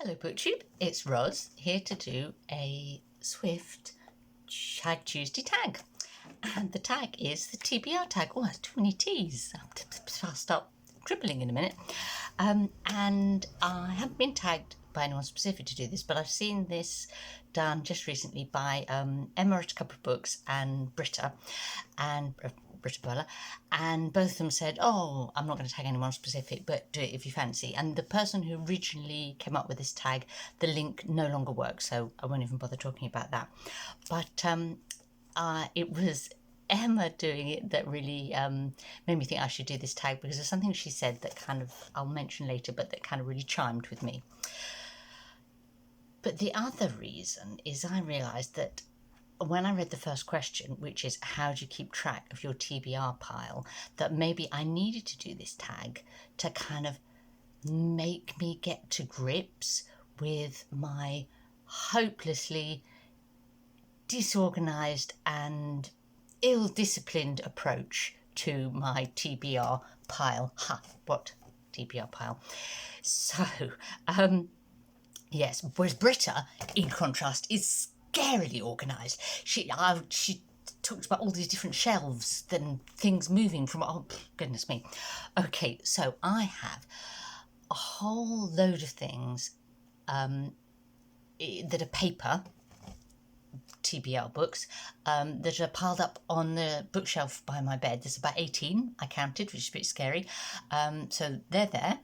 Hello BookTube, it's Roz here to do a Swift Tag Tuesday tag. And the tag is the TBR tag. Oh, that's too many T's. I'll stop dribbling in a minute. And I haven't been tagged by anyone specific to do this, but I've seen this done just recently by Emma at a couple of books and Britta Bella, and both of them said, oh, I'm not going to tag anyone specific, but do it if you fancy. And the person who originally came up with this tag, the link no longer works, so I won't even bother talking about that. But it was Emma doing it that really made me think I should do this tag, because there's something she said that kind of, I'll mention later, but that kind of really chimed with me. But the other reason is I realised that when I read the first question, which is how do you keep track of your TBR pile, that maybe I needed to do this tag to kind of make me get to grips with my hopelessly disorganised and ill-disciplined approach to my TBR pile. What TBR pile? So, yes, whereas Britta, in contrast, is scarily organised. She talks about all these different shelves and things moving from, oh goodness me. Okay, so I have a whole load of things that are paper TBR books that are piled up on the bookshelf by my bed. There's about 18 I counted, which is a bit scary. So they're there.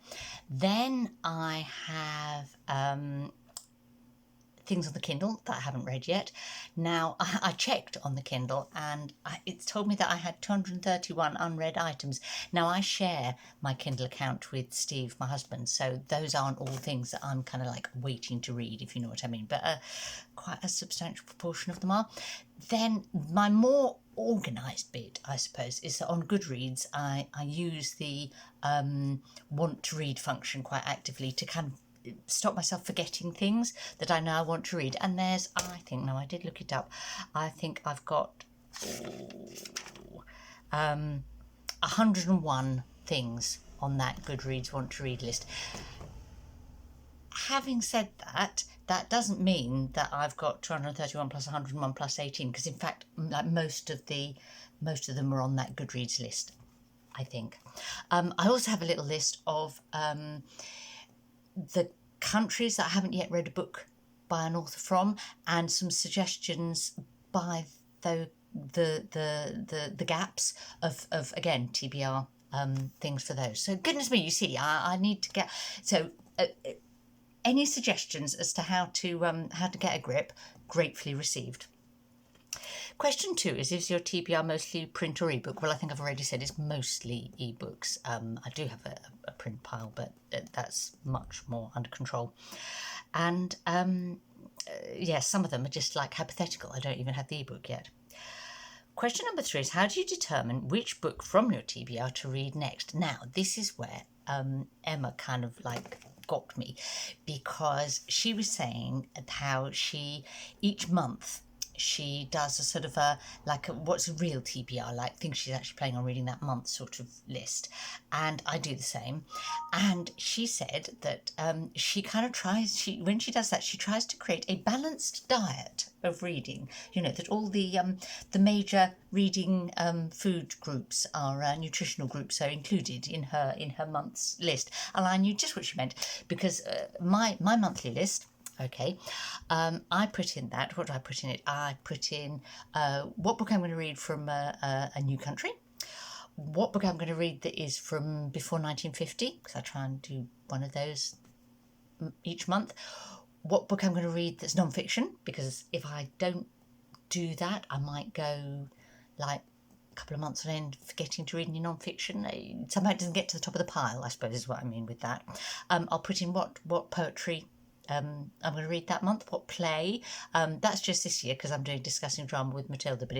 Then I have things on the Kindle that I haven't read yet. Now, I checked on the Kindle and it's told me that I had 231 unread items. Now, I share my Kindle account with Steve, my husband, so those aren't all things that I'm kind of like waiting to read, if you know what I mean, but quite a substantial proportion of them are. Then my more organised bit, I suppose, is that on Goodreads, I use the want to read function quite actively to kind of stop myself forgetting things that I know I want to read. And there's, I think, no, I did look it up, I think I've got 101 things on that Goodreads want to read list. Having said that, that doesn't mean that I've got 231 plus 101 plus 18, because in fact, like most of them are on that Goodreads list, I think. I also have a little list of the countries that I haven't yet read a book by an author from, and some suggestions by the gaps of again TBR things for those. So goodness me, you see, I need to get so any suggestions as to how to get a grip, gratefully received. Question 2 is your TBR mostly print or ebook? Well, I think I've already said it's mostly ebooks. I do have a print pile, but that's much more under control. And yes, some of them are just like hypothetical. I don't even have the ebook yet. Question number 3 is how do you determine which book from your TBR to read next? Now, this is where Emma kind of like got me, because she was saying how she each month she does a sort of what's a real TBR, like things she's actually planning on reading that month sort of list, and I do the same. And she said that she kind of tries, when she does that, she tries to create a balanced diet of reading, you know, that all the major reading food groups are nutritional groups are included in her month's list. And I knew just what she meant, because my monthly list, okay, I put in that. What do I put in it? I put in what book I'm going to read from a new country, what book I'm going to read that is from before 1950, because I try and do one of those each month, what book I'm going to read that's non-fiction, because if I don't do that, I might go like a couple of months on end forgetting to read any non-fiction. Somehow it doesn't get to the top of the pile, I suppose is what I mean with that. I'll put in what poetry I'm going to read that month, what play. That's just this year because I'm doing discussing drama with Matilda, but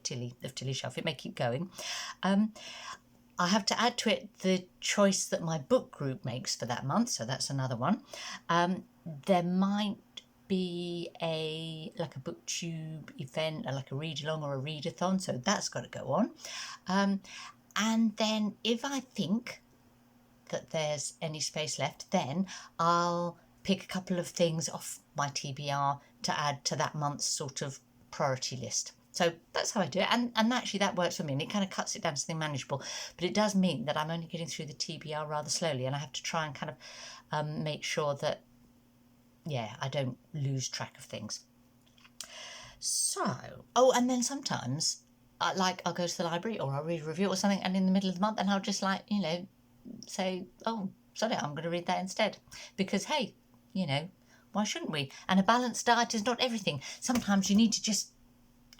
Tilly Shelf, it may keep going. I have to add to it the choice that my book group makes for that month, so that's another one. There might be a booktube event, like a read along or a readathon, so that's got to go on. And then if I think that there's any space left, then I'll pick a couple of things off my TBR to add to that month's sort of priority list. So that's how I do it, and actually that works for me, and it kind of cuts it down to something manageable, but it does mean that I'm only getting through the TBR rather slowly, and I have to try and kind of make sure that, yeah, I don't lose track of things. So, oh, and then sometimes, I'll go to the library or I'll read a review or something, and in the middle of the month, and I'll just say, oh, sorry, I'm going to read that instead, because hey, why shouldn't we? And a balanced diet is not everything. Sometimes you need to just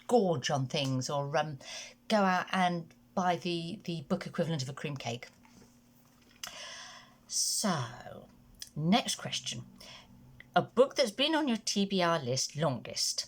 gorge on things, or go out and buy the book equivalent of a cream cake. So, next question. A book that's been on your TBR list longest.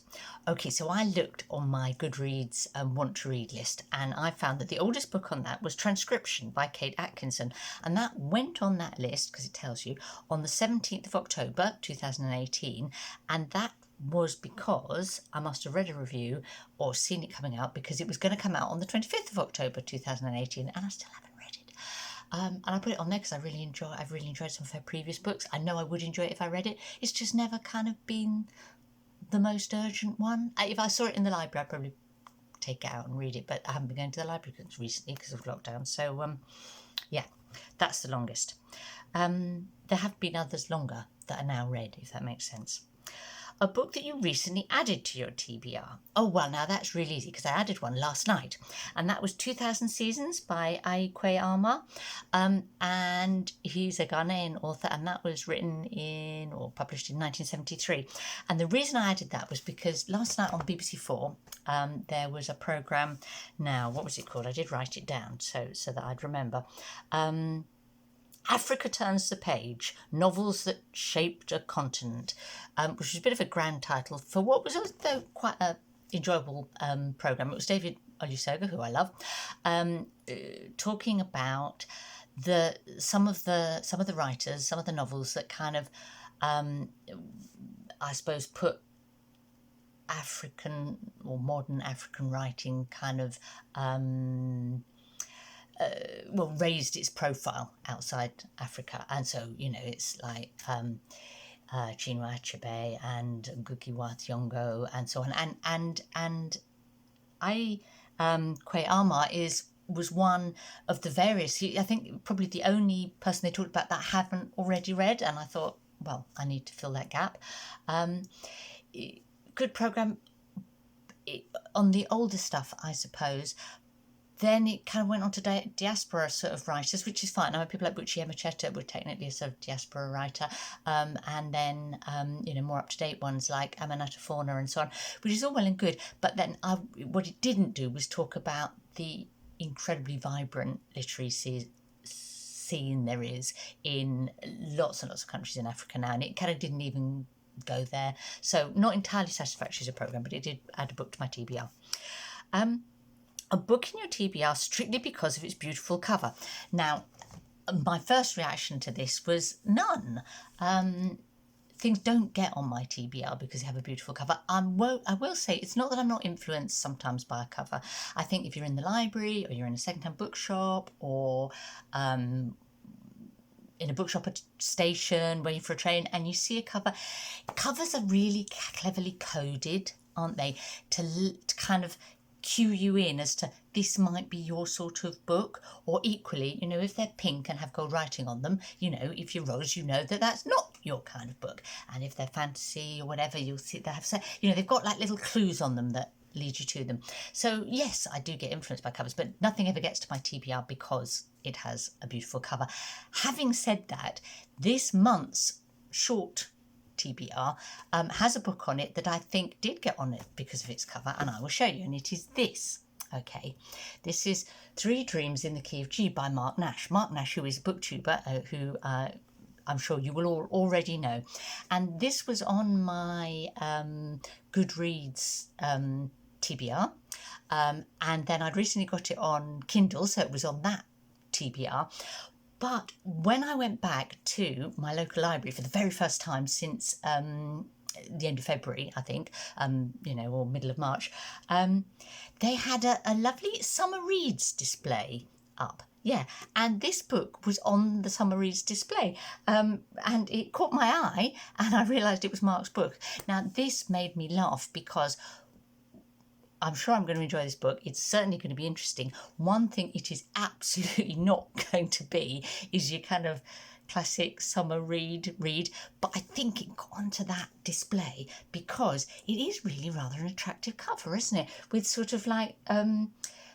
Okay, so I looked on my Goodreads want to read list, and I found that the oldest book on that was Transcription by Kate Atkinson, and that went on that list, because it tells you, on the 17th of October 2018, and that was because I must have read a review or seen it coming out, because it was going to come out on the 25th of October 2018, and I still haven't read it. And I put it on there because I've really enjoyed some of her previous books. I know I would enjoy it if I read it. It's just never kind of been the most urgent one. If I saw it in the library, I'd probably take it out and read it, but I haven't been going to the library recently because of lockdown. So, yeah, that's the longest. There have been others longer that are now read, if that makes sense. A book that you recently added to your TBR. Oh, well, now that's really easy, because I added one last night, and that was 2000 Seasons by Aikwe Arma, and he's a Ghanaian author, and that was written in, or published in 1973. And the reason I added that was because last night on BBC4, there was a programme. Now, what was it called? I did write it down so that I'd remember. Africa Turns the Page, Novels That Shaped a Continent, which was a bit of a grand title for what was also quite an enjoyable programme. It was David Olusoga, who I love, talking about some of the writers, some of the novels that kind of, I suppose, put African or modern African writing kind of raised its profile outside Africa. And so, it's like Chinua Achebe and Ngugi wa Thiong'o and so on. And Kwe Arma was one of the various, I think probably the only person they talked about that I haven't already read, and I thought, well, I need to fill that gap. Good programme. On the older stuff, I suppose. Then it kind of went on to diaspora sort of writers, which is fine. I mean, people like Buchi Emecheta were technically a sort of diaspora writer. And then, more up-to-date ones like Aminata Fauna and so on, which is all well and good. But then what it didn't do was talk about the incredibly vibrant literary scene there is in lots and lots of countries in Africa now. And it kind of didn't even go there. So not entirely satisfactory as a programme, but it did add a book to my TBR. A book in your TBR strictly because of its beautiful cover. Now, my first reaction to this was none. Things don't get on my TBR because they have a beautiful cover. I will say it's not that I'm not influenced sometimes by a cover. I think if you're in the library or you're in a second-hand bookshop or in a bookshop at a station waiting for a train and you see a cover, covers are really cleverly coded, aren't they, to kind of cue you in as to this might be your sort of book. Or equally, if they're pink and have gold writing on them, if you're Rose, that that's not your kind of book. And if they're fantasy or whatever, you'll see they have, they've got like little clues on them that lead you to them. So yes, I do get influenced by covers, but nothing ever gets to my TBR because it has a beautiful cover. Having said that, this month's short TBR has a book on it that I think did get on it because of its cover, and I will show you, and it is this. Okay, this is 3 Dreams in the Key of G by Mark Nash. Mark Nash, who is a booktuber, who I'm sure you will all already know. And this was on my Goodreads TBR, and then I'd recently got it on Kindle, so it was on that TBR. But when I went back to my local library for the very first time since the end of February, I think, or middle of March, they had a lovely summer reads display up. Yeah, and this book was on the Summer Reads display, and it caught my eye, and I realised it was Mark's book. Now, this made me laugh because I'm sure I'm going to enjoy this book. It's certainly going to be interesting. One thing it is absolutely not going to be is your kind of classic summer read, but I think it got onto that display because it is really rather an attractive cover, isn't it? With sort of like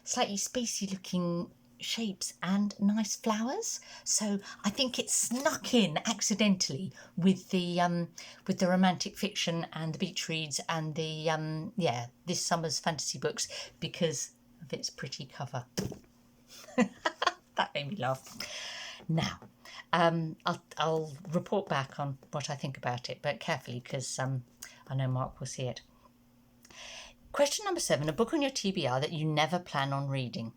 slightly spacey looking shapes and nice flowers. So I think it snuck in accidentally with the romantic fiction and the beach reads and the this summer's fantasy books because of its pretty cover. That made me laugh. Now, I'll report back on what I think about it, but carefully because I know Mark will see it. Question number 7, a book on your TBR that you never plan on reading.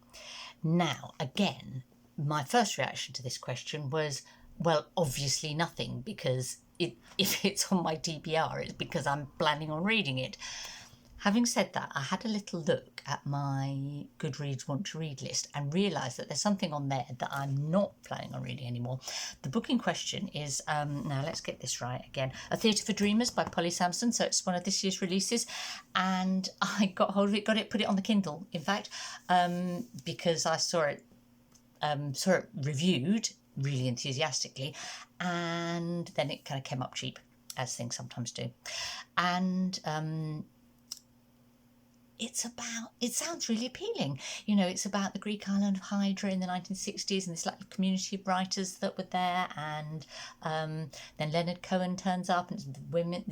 Now, again, my first reaction to this question was, well, obviously nothing, because if it's on my TBR, it's because I'm planning on reading it. Having said that, I had a little look at my Goodreads Want to Read list and realised that there's something on there that I'm not planning on reading anymore. The book in question is, now let's get this right again, A Theatre for Dreamers by Polly Samson. So it's one of this year's releases, and I got hold of it, put it on the Kindle, in fact, because I saw it reviewed really enthusiastically, and then it kind of came up cheap, as things sometimes do. And it sounds really appealing. You know, it's about the Greek island of Hydra in the 1960s and this like community of writers that were there, and then Leonard Cohen turns up and it's the women,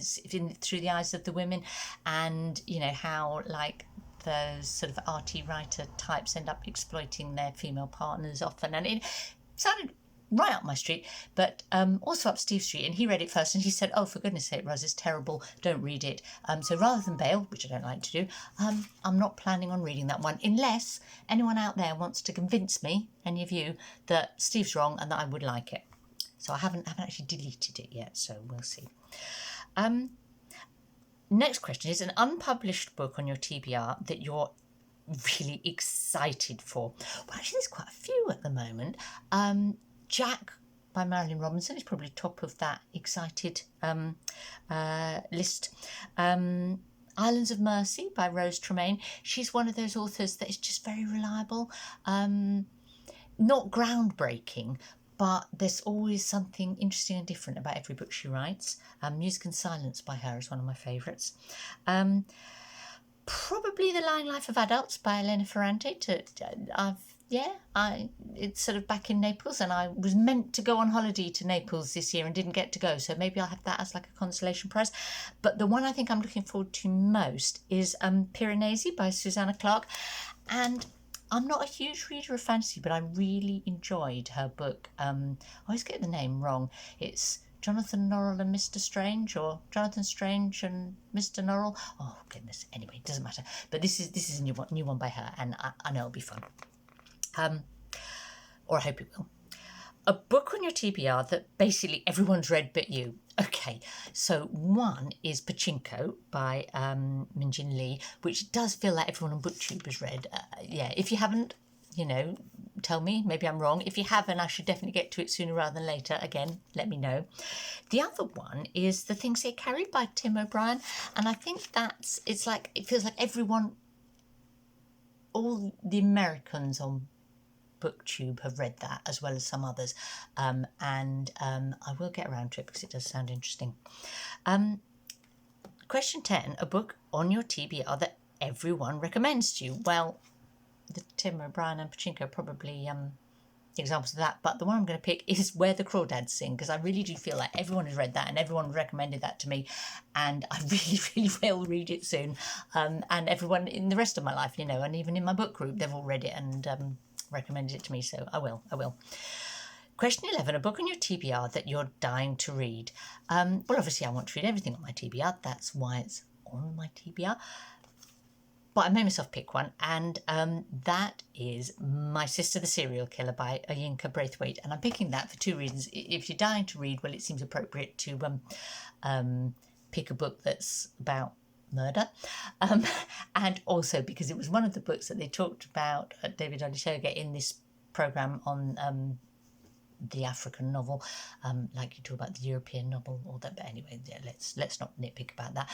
through the eyes of the women, and you know how like those sort of arty writer types end up exploiting their female partners often, and it sounded right up my street, but also up Steve's street, and he read it first and he said, oh, for goodness sake, Roz, it's terrible, don't read it. So rather than bail, which I don't like to do, I'm not planning on reading that one, unless anyone out there wants to convince me, any of you, that Steve's wrong and that I would like it. So I haven't actually deleted it yet, so we'll see. Next question is an unpublished book on your TBR that you're really excited for. Well, actually there's quite a few at the moment. Jack by Marilyn Robinson is probably top of that excited list. Islands of Mercy by Rose Tremaine. She's one of those authors that is just very reliable. Not groundbreaking, but there's always something interesting and different about every book she writes. Music and Silence by her is one of my favourites. Probably The Lying Life of Adults by Elena Ferrante. It's sort of back in Naples, and I was meant to go on holiday to Naples this year and didn't get to go, so maybe I'll have that as like a consolation prize. But the one I think I'm looking forward to most is Piranesi by Susanna Clarke, and I'm not a huge reader of fantasy, but I really enjoyed her book. I always get the name wrong. It's Jonathan Norrell and Mr. Strange, or Jonathan Strange and Mr. Norrell. Oh goodness. Anyway, it doesn't matter. But this is a new one by her, and I know it'll be fun. Or I hope it will. A book on your TBR that basically everyone's read but you. Okay, so one is Pachinko by Minjin Lee, which does feel like everyone on BookTube has read. If you haven't, you know, tell me, maybe I'm wrong. If you haven't, I should definitely get to it sooner rather than later. Again, let me know. The other one is The Things They Carry by Tim O'Brien, and I think it feels like everyone, all the Americans on BookTube have read that, as well as some others, and I will get around to it because it does sound interesting. Question 10, a book on your TBR that everyone recommends to you. Well, the Tim O'Brien and Pachinko are probably examples of that, but the one I'm going to pick is Where the Crawdads Sing, because I really do feel like everyone has read that and everyone recommended that to me, and I really, really will read it soon. And everyone in the rest of my life, you know, and even in my book group, they've all read it and recommended it to me, so I will. Question 11, a book on your TBR that you're dying to read. Well, obviously I want to read everything on my TBR, that's why it's on my TBR, but I made myself pick one, and that is My Sister the Serial Killer by Oyinka Braithwaite, and I'm picking that for two reasons. If you're dying to read, well, it seems appropriate to pick a book that's about murder, and also because it was one of the books that they talked about at David Olusoga in this programme on the African novel, like you talk about the European novel, or that. But anyway, yeah, let's not nitpick about that.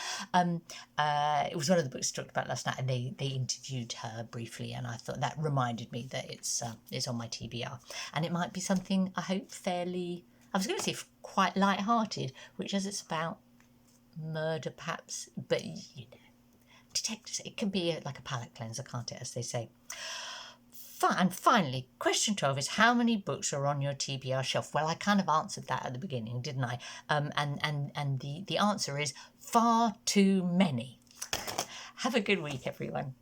It was one of the books I talked about last night, and they interviewed her briefly, and I thought that reminded me that it's on my TBR, and it might be something I hope fairly. I was going to say quite light-hearted, which as it's about murder, perhaps, but you know, detectives. It can be like a palate cleanser, can't it, as they say. And finally, question 12 is, how many books are on your TBR shelf? Well, I kind of answered that at the beginning, didn't I? And the answer is far too many. Have a good week, everyone.